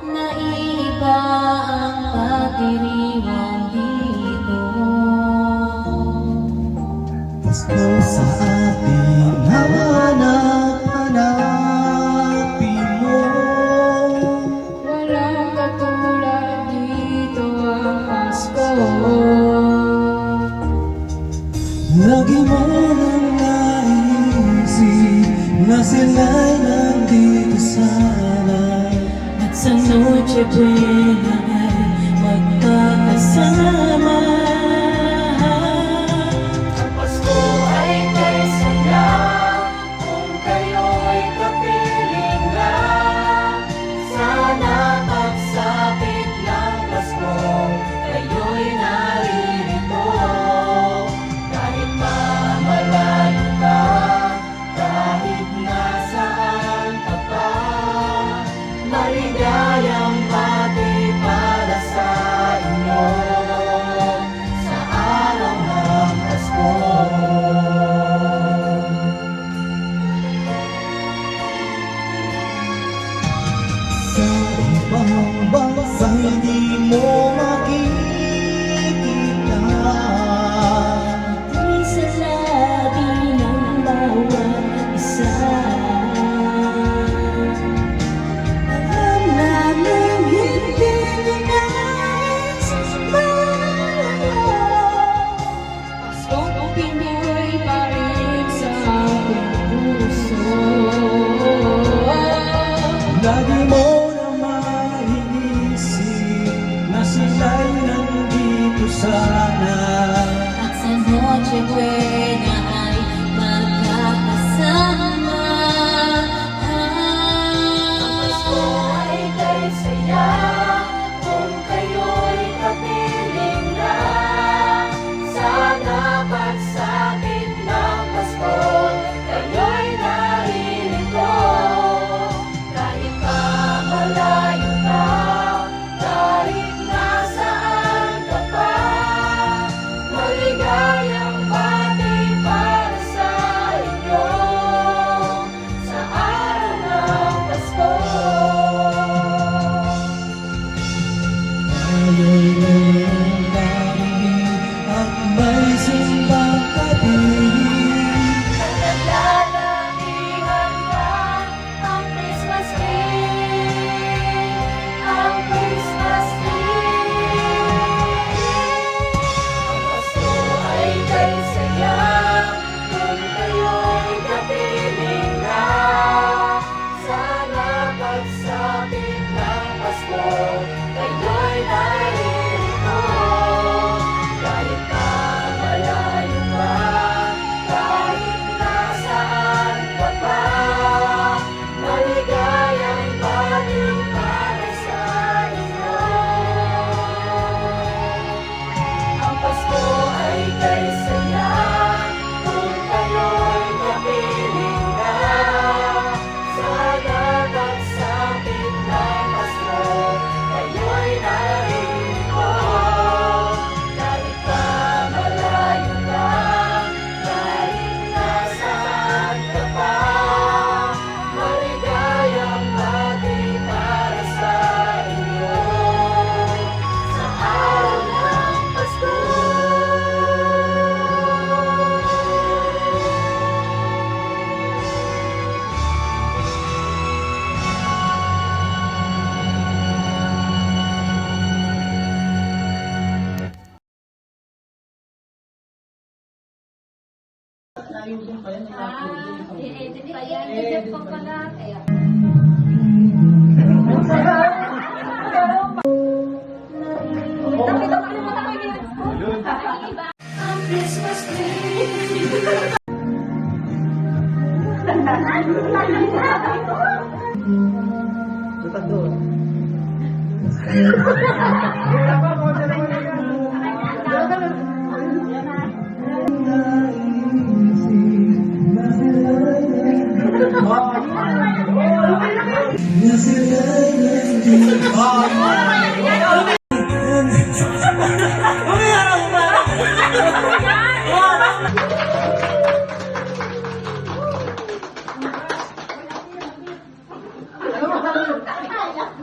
Naiiba ang pagdiriwang dito. Pasko sa atin, hanap-hanapin mo. Walang katulad dito ang Pasko. Lagi mo nang naisip na sila'y nandito sana, At sa Noche Buena ay magkakasama. Ang Pasko ay kay saya kung kayo'y kapiling na. Sana pagsapit ng Pasko, kayo'y naririto. Kahit pa malayo ka, kahit nasaan ka pa, maligayang bati para sa inyo sa araw ng Pasko. sa ibang bansa hindi mo makikita. Di sa labi ng bawat isa. Alam namin hindi nyo nais malayo. Paskong Pinoy pa rin sa ating puso. Lagi mo na maiisip na sila'y nandito sana. At sa Noche Buena ay magkakasama. Ang Pasko ay kay saya kung kayo'y kapiling na. Sana pagsapit ng Pasko, kayo'y naririto. Kahit pa malayo ka, kahit nasaan ka pa, maligayang bati para sa inyo sa araw ng Pasko. Tayo'y mayroong darigin at may simbang kapiling. At naglalamihan pa ang Christmas tree, ang Christmas tree. Ang Pasko ay kay saya kung kayo'y kapiling na. Sana pagsapit ng Pasko, kayo'y naririto. Kahit pa malayo ka, kahit nasaan ka pa, maligayang bati para sa inyo. Ang Pasko ay kay saya kung kayo'y kapiling na. Sana pagsapit ng Pasko, kayo'y naririto. Kahit pa malayo ka, kahit nasaan ka pa, maligayang bati para sa inyo sa araw ng Pasko. Ang Christmas tree.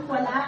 Wala.